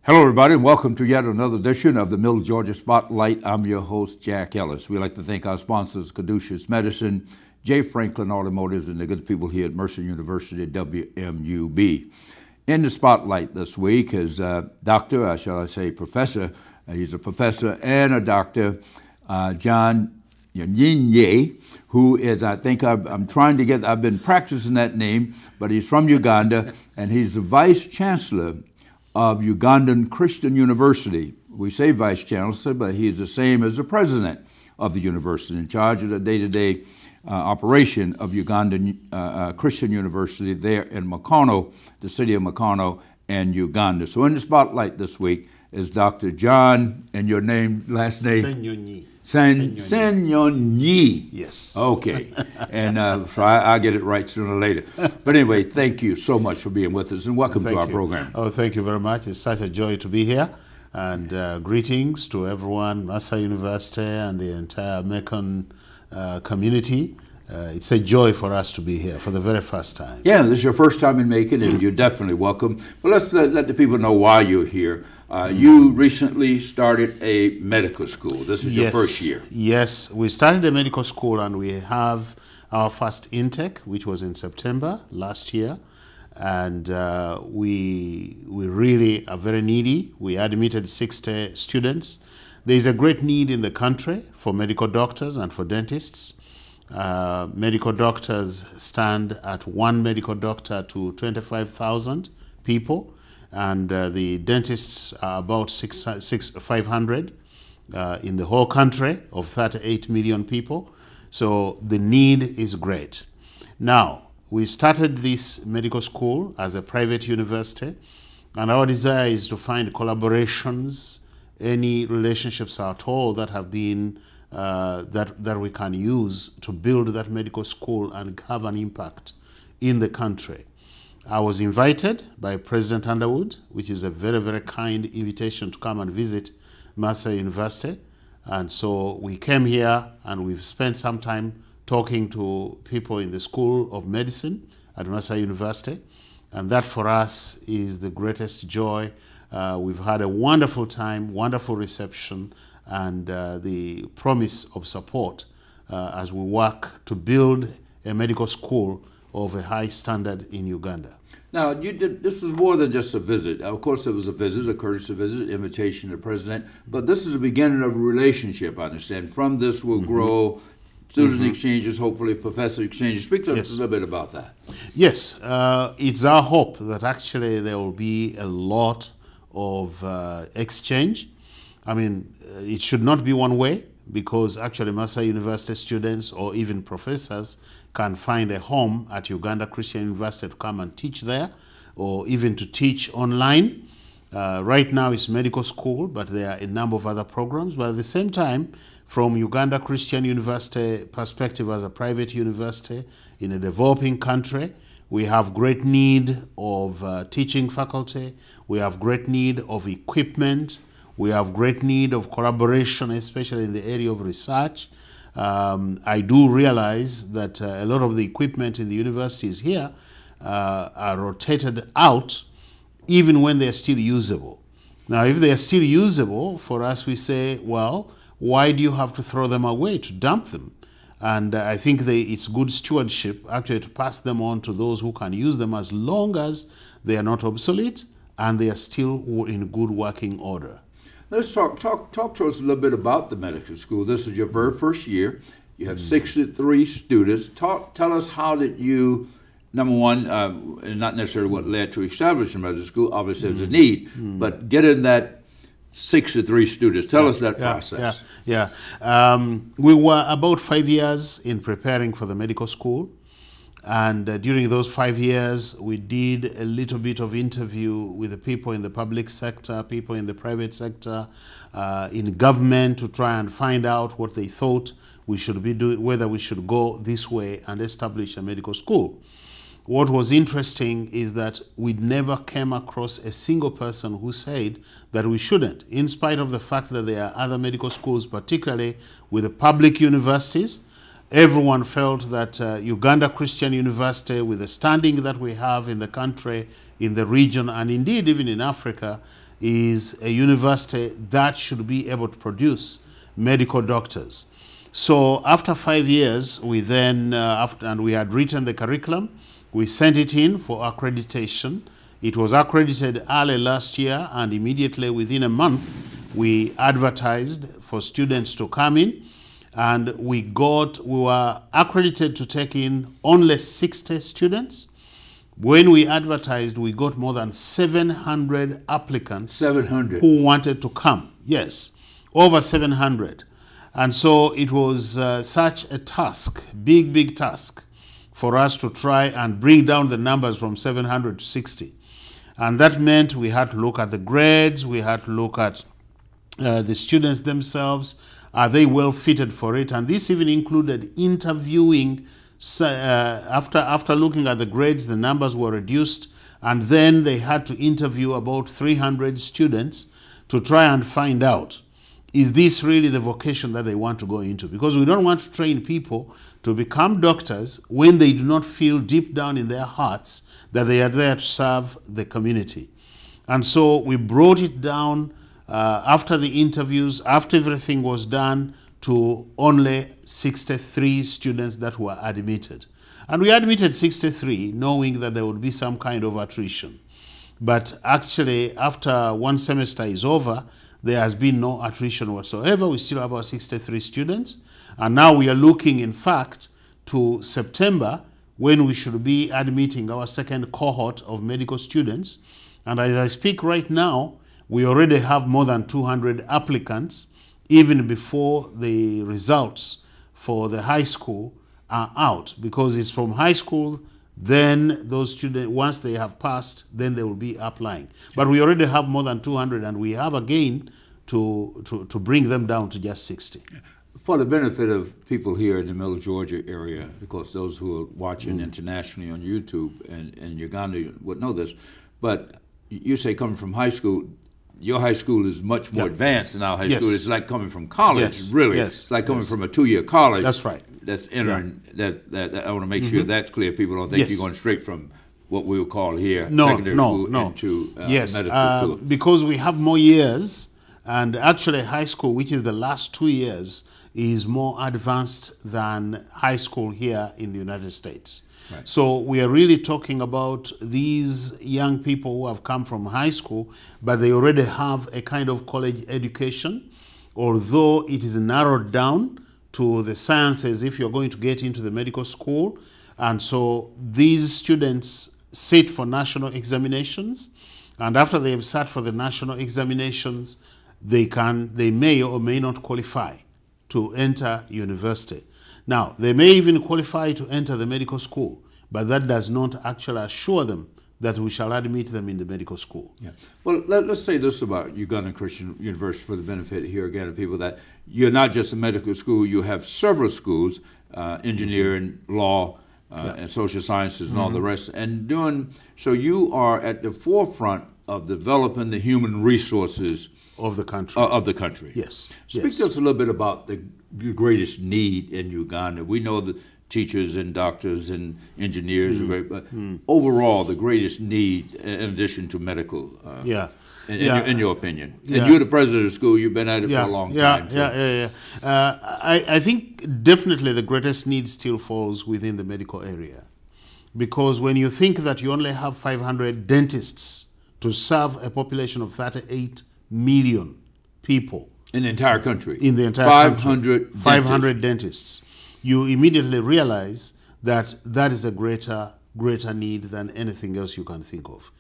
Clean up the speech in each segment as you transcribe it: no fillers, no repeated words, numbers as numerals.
Hello, everybody, and welcome to yet another edition of the Middle Georgia Spotlight. I'm your host, Jack Ellis. We'd like to thank our sponsors, Caduceus Medicine, J. Franklin Automotives, and the good people here at Mercer University, WMUB. In the spotlight this week is Professor, he's a professor and a Dr. John Senyonyi, who is, I've been practicing that name, but he's from Uganda, and he's the Vice Chancellor of Uganda Christian University. We say Vice Chancellor, but he's the same as the President of the university, in charge of the day-to-day operation of Uganda Christian University there in Mukono, the city of Mukono, and Uganda. So in the spotlight this week is Dr. John, and your last name? Senyonyi. Senyonyi. Yes. Okay. And so I'll get it right sooner or later. But anyway, thank you so much for being with us, and welcome to our program. Oh, thank you very much. It's such a joy to be here. And greetings to everyone, Mercer University and the entire Mekong community. It's a joy for us to be here for the very first time. Yeah, this is your first time in Macon, and you're definitely welcome. But let's let the people know why you're here. You recently started a medical school. This is your first year. Yes, we started a medical school, and we have our first intake, which was in September last year. And we really are very needy. We admitted 60 students. There is a great need in the country for medical doctors and for dentists. Medical doctors stand at one medical doctor to 25,000 people, and the dentists are about 500 in the whole country of 38 million people. So the need is great. Now, we started this medical school as a private university, and our desire is to find collaborations, any relationships at all that have been that we can use to build that medical school and have an impact in the country. I was invited by President Underwood, which is a very, very kind invitation to come and visit Mercer University. And so we came here, and we've spent some time talking to people in the School of Medicine at Mercer University. And that for us is the greatest joy. We've had a wonderful time, wonderful reception, and the promise of support as we work to build a medical school of a high standard in Uganda. Now, this was more than just a visit. Of course, it was a visit, a courtesy visit, invitation to the president, but this is the beginning of a relationship, I understand. From this will grow student exchanges, hopefully professor exchanges. Speak to us a little bit about that. Yes, it's our hope that actually there will be a lot of exchange. I mean, it should not be one way, because actually Mercer University students or even professors can find a home at Uganda Christian University to come and teach there, or even to teach online. Right now it's medical school, but there are a number of other programs. But at the same time, from Uganda Christian University perspective as a private university in a developing country, we have great need of teaching faculty. We have great need of equipment. We have great need of collaboration, especially in the area of research. I do realize that a lot of the equipment in the universities here are rotated out even when they're still usable. Now, if they are still usable, for us we say, well, why do you have to throw them away, to dump them? And I think it's good stewardship actually to pass them on to those who can use them as long as they are not obsolete and they are still in good working order. Let's talk to us a little bit about the medical school. This is your very first year. You have 63 students. Tell us how did you, number one, and not necessarily what led to establishing medical school, obviously there's a need, but getting that 63 students. Tell us that process. We were about 5 years in preparing for the medical school. And during those 5 years, we did a little bit of interview with the people in the public sector, people in the private sector, in government, to try and find out what they thought we should be doing, whether we should go this way and establish a medical school. What was interesting is that we never came across a single person who said that we shouldn't, in spite of the fact that there are other medical schools, particularly with the public universities, everyone felt that Uganda Christian University, with the standing that we have in the country, in the region, and indeed even in Africa, is a university that should be able to produce medical doctors. So after 5 years, we then, and we had written the curriculum, we sent it in for accreditation. It was accredited early last year, and immediately within a month, we advertised for students to come in, and we were accredited to take in only 60 students. When we advertised, we got more than 700 applicants 700 who wanted to come. Yes, over 700. And so it was such a task, big task, for us to try and bring down the numbers from 700 to 60. And that meant we had to look at the grades, we had to look at the students themselves. Are they well fitted for it? And this even included interviewing. After looking at the grades, the numbers were reduced, and then they had to interview about 300 students to try and find out, is this really the vocation that they want to go into? Because we don't want to train people to become doctors when they do not feel deep down in their hearts that they are there to serve the community. And so we brought it down after the interviews, after everything was done, to only 63 students that were admitted. And we admitted 63 knowing that there would be some kind of attrition. But actually, after one semester is over, there has been no attrition whatsoever. We still have our 63 students. And now we are looking, in fact, to September, when we should be admitting our second cohort of medical students. And as I speak right now, we already have more than 200 applicants, even before the results for the high school are out, because it's from high school, then those students, once they have passed, then they will be applying. But we already have more than 200, and we have again to bring them down to just 60. For the benefit of people here in the Middle Georgia area, of course, those who are watching internationally on YouTube and Uganda would know this, but you say coming from high school, your high school is much more advanced than our high school. It's like coming from college, really. It's like coming from a 2-year college. That's right. That's entering, that I want to make sure that's clear. People don't think you're going straight from what we would call here secondary school into medical school. Because we have more years, and actually high school, which is the last 2 years, is more advanced than high school here in the United States. Right. So we are really talking about these young people who have come from high school, but they already have a kind of college education, although it is narrowed down to the sciences if you're going to get into the medical school. And so these students sit for national examinations, and after they have sat for the national examinations, they may or may not qualify to enter university. Now, they may even qualify to enter the medical school, but that does not actually assure them that we shall admit them in the medical school. Yeah. Well, let's say this about Uganda Christian University for the benefit here again of people, that you're not just a medical school, you have several schools, engineering, law, and social sciences and all the rest. And so you are at the forefront of developing the human resources of the country. Yes. Speak to us a little bit about the greatest need in Uganda. We know that teachers and doctors and engineers are great, but overall the greatest need in addition to medical, in your opinion. And you're the president of the school, you've been at it for a long time. I think definitely the greatest need still falls within the medical area. Because when you think that you only have 500 dentists to serve a population of 38 million people. In the entire country. In the entire 500 dentists. You immediately realize that that is a greater need than anything else you can think of.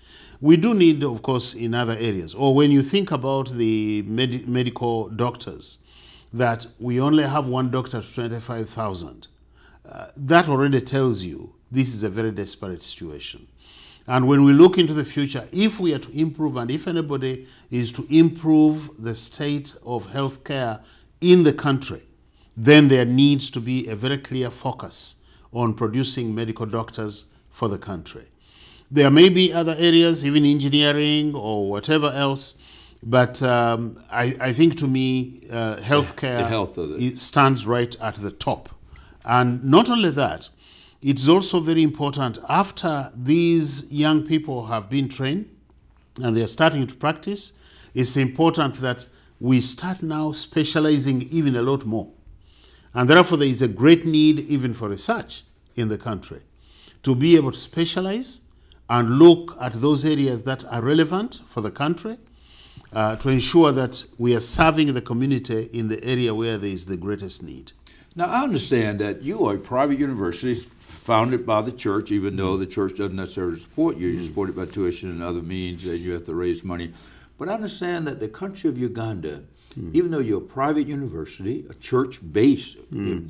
We do need, of course, in other areas. Or when you think about the medical doctors, that we only have one doctor to 25,000. That already tells you this is a very desperate situation. And when we look into the future, if we are to improve, and if anybody is to improve the state of healthcare in the country, then there needs to be a very clear focus on producing medical doctors for the country. There may be other areas, even engineering or whatever else, but I think to me, healthcare the health of it stands right at the top. And not only that, it's also very important after these young people have been trained and they're starting to practice, it's important that we start now specializing even a lot more. And therefore, there is a great need even for research in the country to be able to specialize and look at those areas that are relevant for the country to ensure that we are serving the community in the area where there is the greatest need. Now, I understand that you are a private university founded by the church, even though the church doesn't necessarily support you. You're supported by tuition and other means, and you have to raise money. But I understand that the country of Uganda, even though you're a private university, a church-based,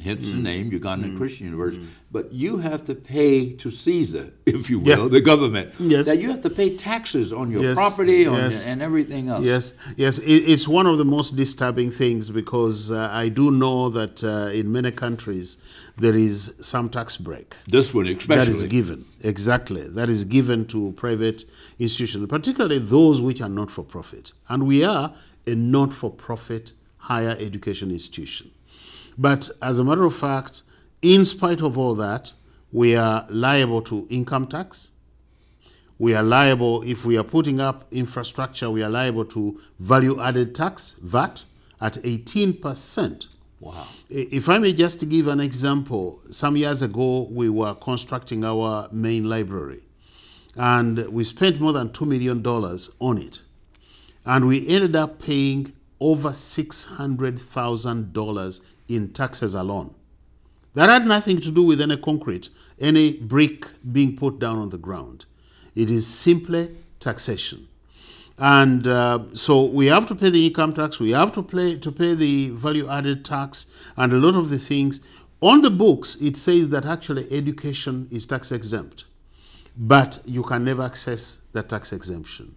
hence the name, Uganda Christian University, but you have to pay to Caesar, if you will, the government. Yes. That you have to pay taxes on your property and everything else. Yes. It's one of the most disturbing things because I do know that in many countries there is some tax break. This one especially. That is given, exactly. That is given to private institutions, particularly those which are not-for-profit. And we are a not-for-profit higher education institution. But as a matter of fact, in spite of all that, we are liable to income tax. We are liable, if we are putting up infrastructure, we are liable to value-added tax, VAT, at 18%. Wow. If I may just give an example, some years ago, we were constructing our main library. And we spent more than $2 million on it. And we ended up paying over $600,000 in taxes alone. That had nothing to do with any concrete, any brick being put down on the ground. It is simply taxation. And so we have to pay the income tax, we have to pay the value-added tax, and a lot of the things. On the books, it says that actually education is tax exempt, but you can never access the tax exemption.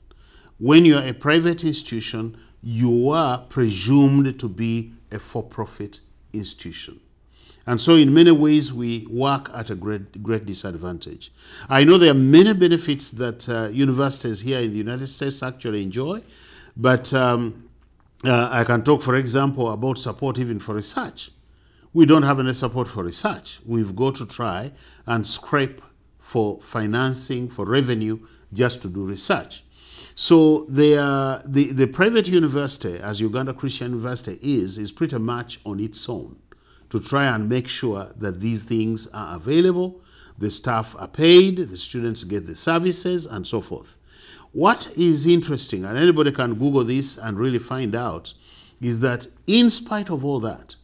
When you are a private institution, you are presumed to be a for-profit institution. And so in many ways, we work at a great disadvantage. I know there are many benefits that universities here in the United States actually enjoy, but I can talk, for example, about support even for research. We don't have any support for research. We've got to try and scrape for financing, for revenue, just to do research. So the private university, as Uganda Christian University is pretty much on its own to try and make sure that these things are available, the staff are paid, the students get the services, and so forth. What is interesting, and anybody can Google this and really find out, is that in spite of all that,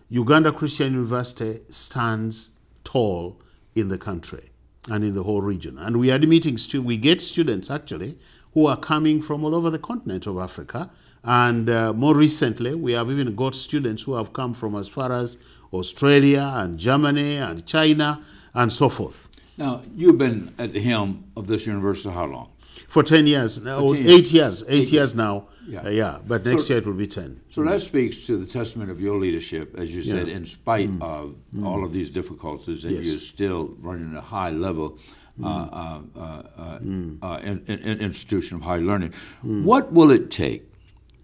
Uganda Christian University stands tall in the country and in the whole region. And we are admitting, we get students actually who are coming from all over the continent of Africa. And more recently, we have even got students who have come from as far as Australia and Germany and China and so forth. Now, you've been at the helm of this university how long? For 10 years, no, 8 years. 8 years now. Yeah, but next year it will be 10. So that speaks to the testament of your leadership, as you said, in spite of all of these difficulties, that you're still running a high level institution of higher learning. What will it take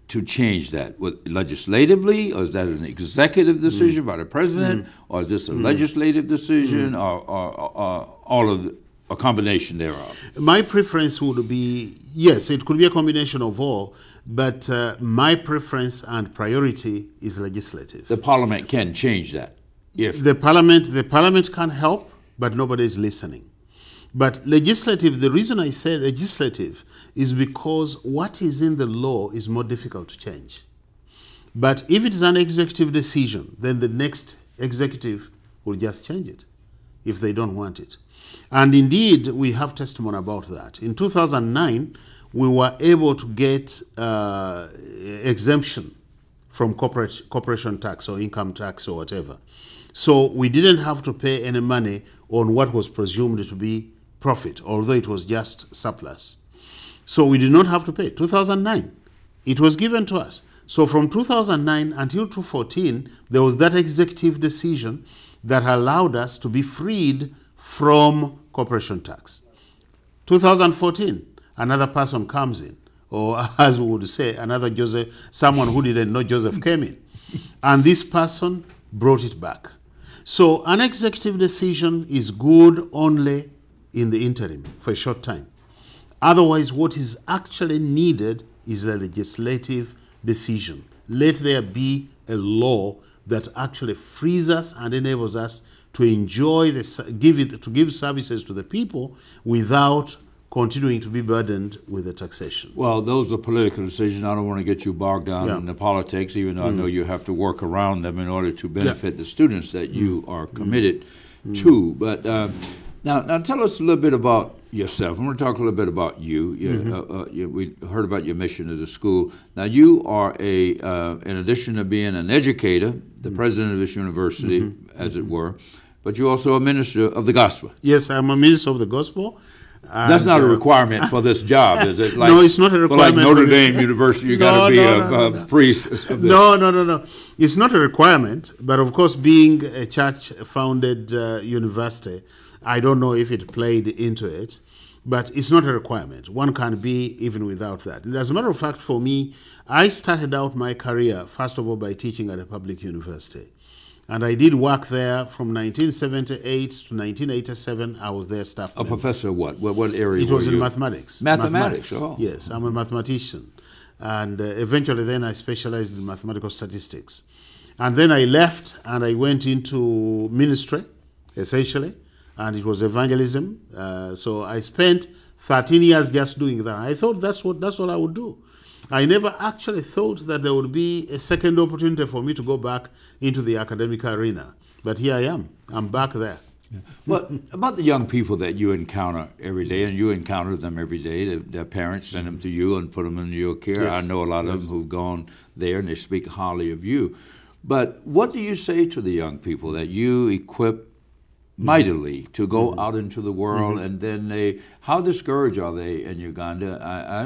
to change that? Legislatively, or is that an executive decision by the president, or is this a legislative decision, or all of a combination thereof? My preference would be, yes, it could be a combination of all, but my preference and priority is legislative. The parliament can change that. If the parliament can help, but nobody is listening. But legislative, the reason I say legislative is because what is in the law is more difficult to change. But if it is an executive decision, then the next executive will just change it if they don't want it. And indeed, we have testimony about that. In 2009, we were able to get exemption from corporation tax or income tax or whatever. So we didn't have to pay any money on what was presumed to be profit, although it was just surplus. So we did not have to pay. 2009, it was given to us. So from 2009 until 2014, there was that executive decision that allowed us to be freed from corporation tax. 2014, another person comes in, or as we would say, another Joseph, someone who didn't know Joseph came in. And this person brought it back. So an executive decision is good only in the interim for a short time. Otherwise, what is actually needed is a legislative decision. Let there be a law that actually frees us and enables us to enjoy give services to the people without continuing to be burdened with the taxation. Well, those are political decisions. I don't want to get you bogged down in the politics, even though I know you have to work around them in order to benefit the students that you are committed to. But now tell us a little bit about yourself. I want to talk a little bit about you. We heard about your mission to the school. Now, you are in addition to being an educator, the president of this university, as it were, but you're also a minister of the gospel. Yes, I'm a minister of the gospel. That's not a requirement for this job, is it? Like, no, it's not a requirement. Like Notre Dame University, you got to be a priest. No. It's not a requirement, but of course, being a church-founded university, I don't know if it played into it, but it's not a requirement. One can be even without that. And as a matter of fact, for me, I started out my career, first of all, by teaching at a public university. And I did work there from 1978 to 1987. I was their staff member. A professor of what? What area were you? It was in mathematics. Mathematics, oh. Yes, I'm a mathematician. And eventually then I specialized in mathematical statistics. And then I left and I went into ministry, essentially, and it was evangelism. So I spent 13 years just doing that. I thought that's all I would do. I never actually thought that there would be a second opportunity for me to go back into the academic arena. But here I am. I'm back there. Yeah. Well, about the young people that you encounter every day, and you encounter them every day, their parents send them to you and put them in your care. Yes. I know a lot of them who've gone there and they speak highly of you. But what do you say to the young people that you equip mightily to go out into the world, and then how discouraged are they in Uganda?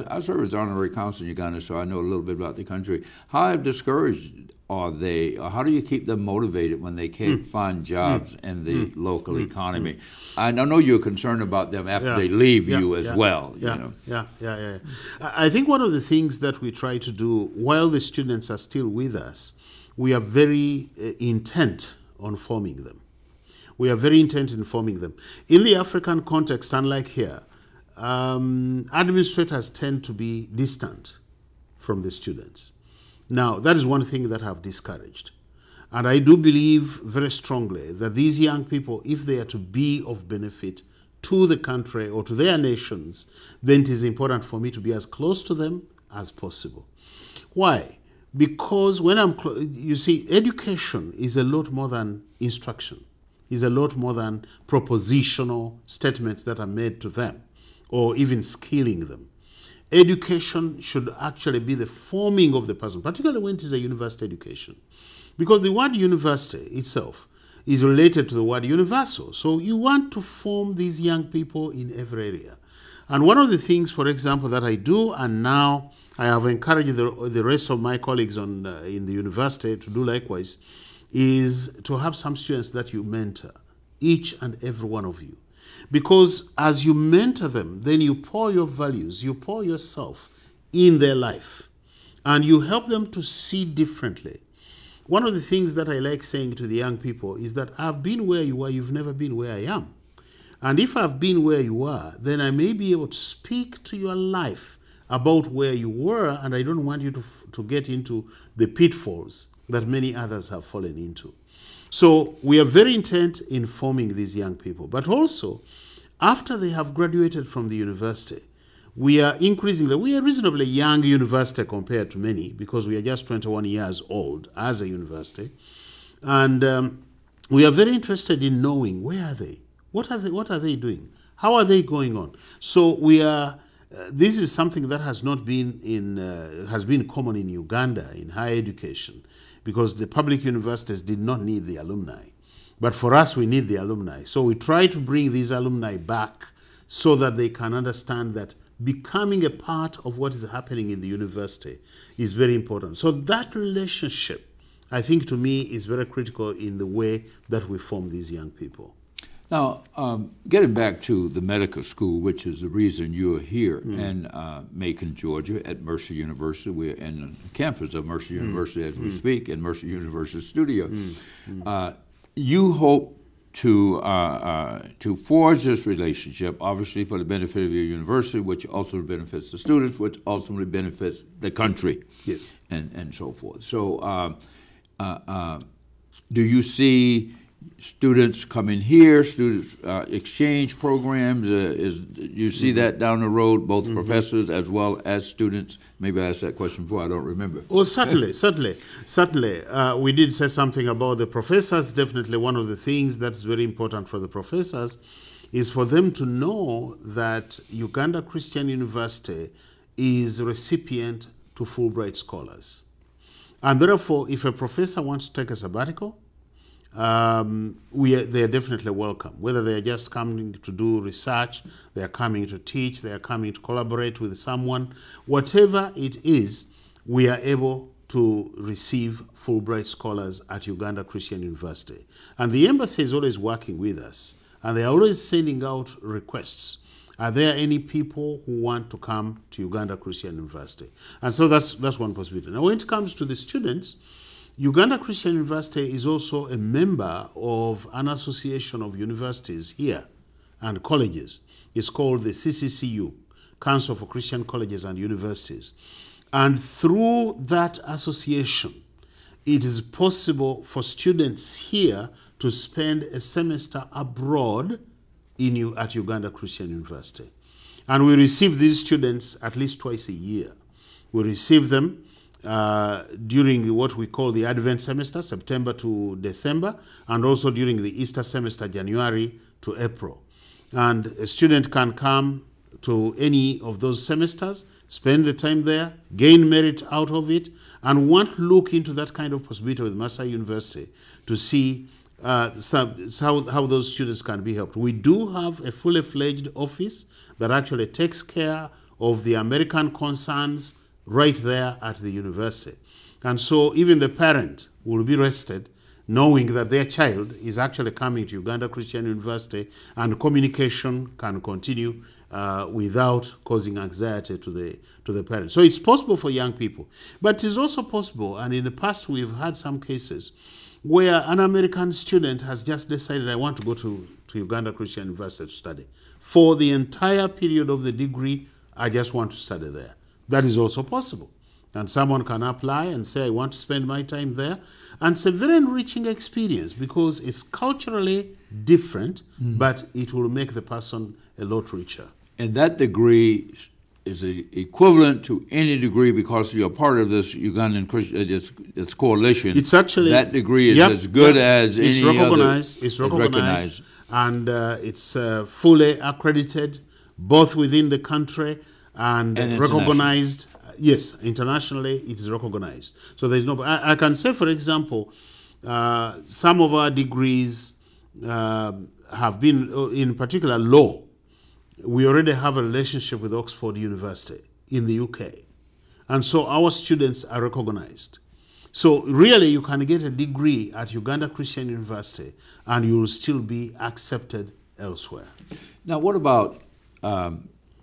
I serve as honorary consul in Uganda, so I know a little bit about the country. How discouraged are they, or how do you keep them motivated when they can't find jobs in the local economy? I know you're concerned about them after they leave you as well. I think one of the things that we try to do while the students are still with us, we are very intent on forming them. We are very intent in forming them. In the African context, unlike here, administrators tend to be distant from the students. Now, that is one thing that I've discouraged. And I do believe very strongly that these young people, if they are to be of benefit to the country or to their nations, then it is important for me to be as close to them as possible. Why? Because you see, education is a lot more than instruction. Is a lot more than propositional statements that are made to them or even skilling them. Education should actually be the forming of the person, particularly when it is a university education. Because the word university itself is related to the word universal. So you want to form these young people in every area. And one of the things, for example, that I do, and now I have encouraged the rest of my colleagues in the university to do likewise, is to have some students that you mentor, each and every one of you. Because as you mentor them, then you pour your values, you pour yourself in their life, and you help them to see differently. One of the things that I like saying to the young people is that I've been where you are, you've never been where I am. And if I've been where you are, then I may be able to speak to your life about where you were, and I don't want you to get into the pitfalls that many others have fallen into. So we are very intent in forming these young people. But also, after they have graduated from the university, we are a reasonably young university compared to many, because we are just 21 years old as a university. And we are very interested in knowing, where are they? What are they doing? How are they going on? So we are... this is something that has not been has been common in Uganda in higher education, because the public universities did not need the alumni. But for us, we need the alumni. So we try to bring these alumni back so that they can understand that becoming a part of what is happening in the university is very important. So that relationship, I think, to me, is very critical in the way that we form these young people. Now, getting back to the medical school, which is the reason you're here in Macon, Georgia, at Mercer University. We're in the campus of Mercer University as we speak, in Mercer University studio. you hope to forge this relationship, obviously for the benefit of your university, which ultimately benefits the students, which ultimately benefits the country. Yes. And so forth. So do you see students coming here, students exchange programs? Do you see that down the road, both professors as well as students? Maybe I asked that question before, I don't remember. Oh, certainly. We did say something about the professors. Definitely one of the things that's very important for the professors is for them to know that Uganda Christian University is a recipient to Fulbright scholars. And therefore, if a professor wants to take a sabbatical, they are definitely welcome. Whether they are just coming to do research, they are coming to teach, they are coming to collaborate with someone, whatever it is, we are able to receive Fulbright scholars at Uganda Christian University. And the embassy is always working with us, and they are always sending out requests. Are there any people who want to come to Uganda Christian University? And so that's one possibility. Now, when it comes to the students, Uganda Christian University is also a member of an association of universities here and colleges. It's called the CCCU, Council for Christian Colleges and Universities. And through that association, it is possible for students here to spend a semester abroad at Uganda Christian University. And we receive these students at least twice a year. We receive them during what we call the Advent semester, September to December, and also during the Easter semester, January to April. And a student can come to any of those semesters, spend the time there, gain merit out of it, and want to look into that kind of possibility with Masai University to see how those students can be helped. We do have a fully fledged office that actually takes care of the American concerns right there at the university. And so even the parent will be rested knowing that their child is actually coming to Uganda Christian University, and communication can continue without causing anxiety to the parents. So it's possible for young people. But it is also possible, and in the past we've had some cases, where an American student has just decided, I want to go to Uganda Christian University to study. For the entire period of the degree, I just want to study there. That is also possible. And someone can apply and say, I want to spend my time there. And it's a very enriching experience because it's culturally different, but it will make the person a lot richer. And that degree is equivalent to any degree because you're part of this Ugandan Christian it's coalition. It's actually that degree is as good as any other. It's recognized, and it's fully accredited, both within the country and recognized. Yes, internationally it is recognized. So there's no. I can say, for example, some of our degrees have been, in particular, law. We already have a relationship with Oxford University in the UK. And so our students are recognized. So really you can get a degree at Uganda Christian University and you will still be accepted elsewhere. Now what about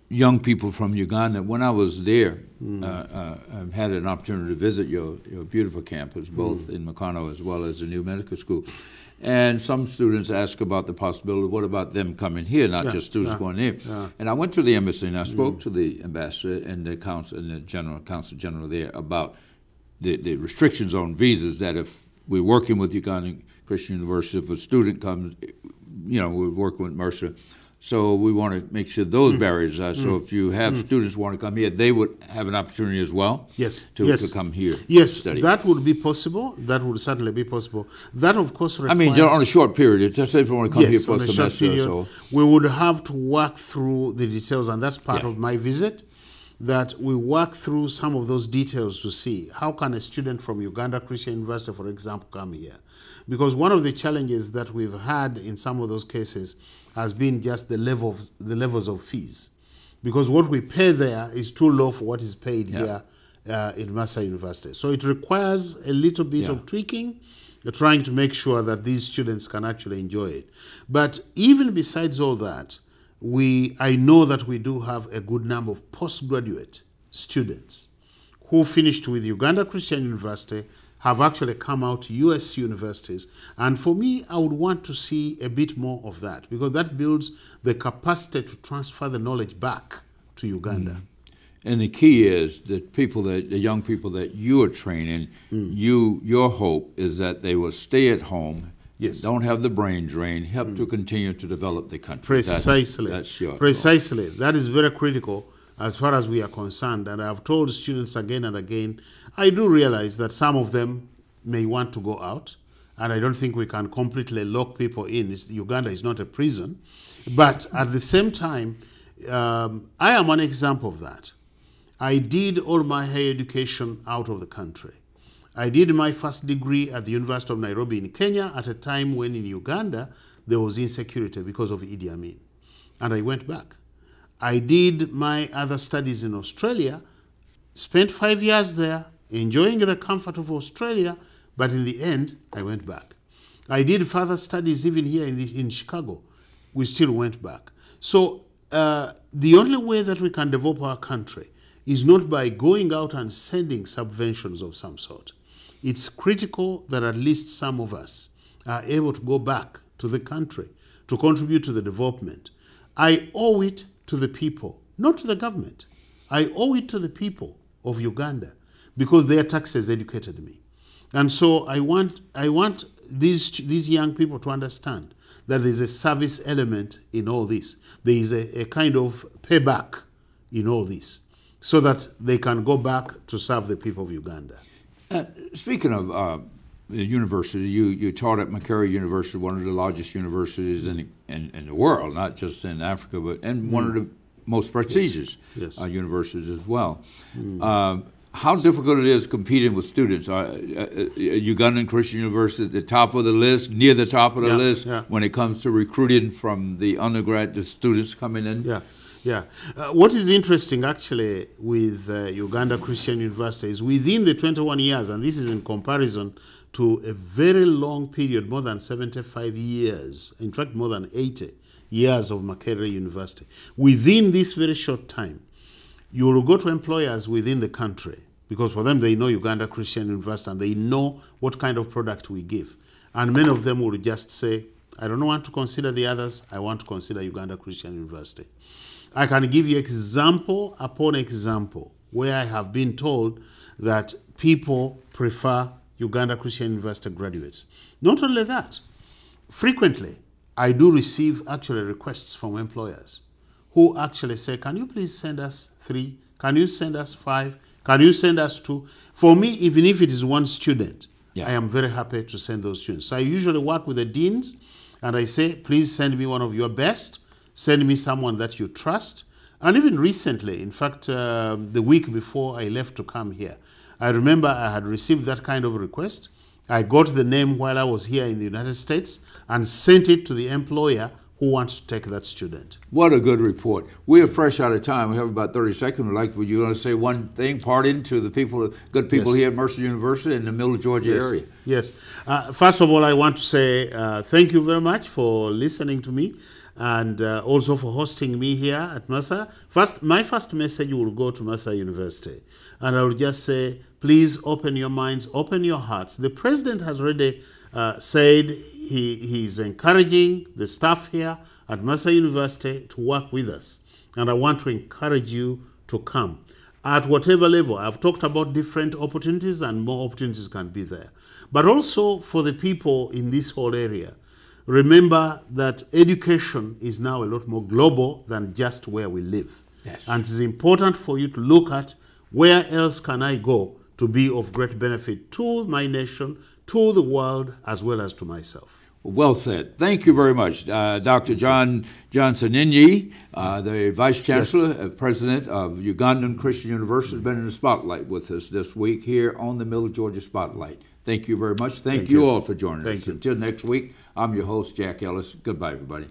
young people from Uganda? When I was there, I've had an opportunity to visit your beautiful campus, both in Makano as well as the new medical school. And some students ask about the possibility, what about them coming here, not just students going there. And I went to the embassy and I spoke to the ambassador and the council and the consul general there about the restrictions on visas, that if we're working with Uganda Christian University, if a student comes, we're working with Mercer. So we want to make sure those barriers are. So if you have students who want to come here, they would have an opportunity as well to come here. Yes, study. That would be possible. That would certainly be possible. That, of course, requires... I mean, on a short period. Just if you want to come here for a semester or so. We would have to work through the details, and that's part of my visit, that we work through some of those details to see how can a student from Uganda Christian University, for example, come here. Because one of the challenges that we've had in some of those cases has been just the levels of fees. Because what we pay there is too low for what is paid here in Masai University. So it requires a little bit of tweaking, trying to make sure that these students can actually enjoy it. But even besides all that, I know that we do have a good number of postgraduate students who finished with Uganda Christian University, have actually come out to US universities. And for me, I would want to see a bit more of that, because that builds the capacity to transfer the knowledge back to Uganda. And the key is that the young people that you are training, your hope is that they will stay at home, yes, don't have the brain drain, help to continue to develop the country. Precisely. That's your Precisely. That is very critical as far as we are concerned. And I've told students again and again, I do realize that some of them may want to go out, and I don't think we can completely lock people in. Uganda is not a prison. But at the same time, I am an example of that. I did all my higher education out of the country. I did my first degree at the University of Nairobi in Kenya at a time when in Uganda there was insecurity because of Idi Amin. And I went back. I did my other studies in Australia, spent 5 years there, enjoying the comfort of Australia, but in the end, I went back. I did further studies even here in Chicago. We still went back. So the only way that we can develop our country is not by going out and sending subventions of some sort. It's critical that at least some of us are able to go back to the country to contribute to the development. I owe it to the people, not to the government. I owe it to the people of Uganda because their taxes educated me. And so I want these young people to understand that there's a service element in all this. There is a kind of payback in all this, so that they can go back to serve the people of Uganda. Speaking of the university, you taught at Makerere University, one of the largest universities in the world, not just in Africa, but and one of the most prestigious universities as well. How difficult it is competing with students? Uganda Christian University at the top of the list, near the top of the list, when it comes to recruiting from the undergrad, the students coming in? Yeah. What is interesting actually with Uganda Christian University is within the 21 years, and this is in comparison to a very long period, more than 75 years, in fact more than 80 years of Makerere University. Within this very short time, you will go to employers within the country, because for them they know Uganda Christian University and they know what kind of product we give. And many of them will just say, I don't want to consider the others, I want to consider Uganda Christian University. I can give you example upon example where I have been told that people prefer Uganda Christian University graduates. Not only that, frequently I do receive actually requests from employers who actually say, can you please send us 3? Can you send us 5? Can you send us 2? For me, even if it is one student, I am very happy to send those students. So I usually work with the deans and I say, please send me one of your best. Send me someone that you trust. And even recently, in fact, the week before I left to come here, I remember I had received that kind of request. I got the name while I was here in the United States and sent it to the employer who wants to take that student. What a good report. We are fresh out of time. We have about 30 seconds. We'd like for you to say one thing, parting to the people, good people here at Mercer University in the middle of Georgia area. Yes. First of all, I want to say thank you very much for listening to me, and also for hosting me here at Mercer. My first message will go to Mercer University. And I will just say, please open your minds, open your hearts. The president has already said he's encouraging the staff here at Mercer University to work with us. And I want to encourage you to come. At whatever level, I've talked about different opportunities and more opportunities can be there. But also for the people in this whole area, remember that education is now a lot more global than just where we live. Yes. And it is important for you to look at where else can I go to be of great benefit to my nation, to the world, as well as to myself. Well said. Thank you very much. Dr. Dr. Senyonyi, the Vice Chancellor, President of Ugandan Christian University, has been in the spotlight with us this week here on the Middle Georgia Spotlight. Thank you very much. Thank you all for joining us. Until next week, I'm your host, Jack Ellis. Goodbye, everybody.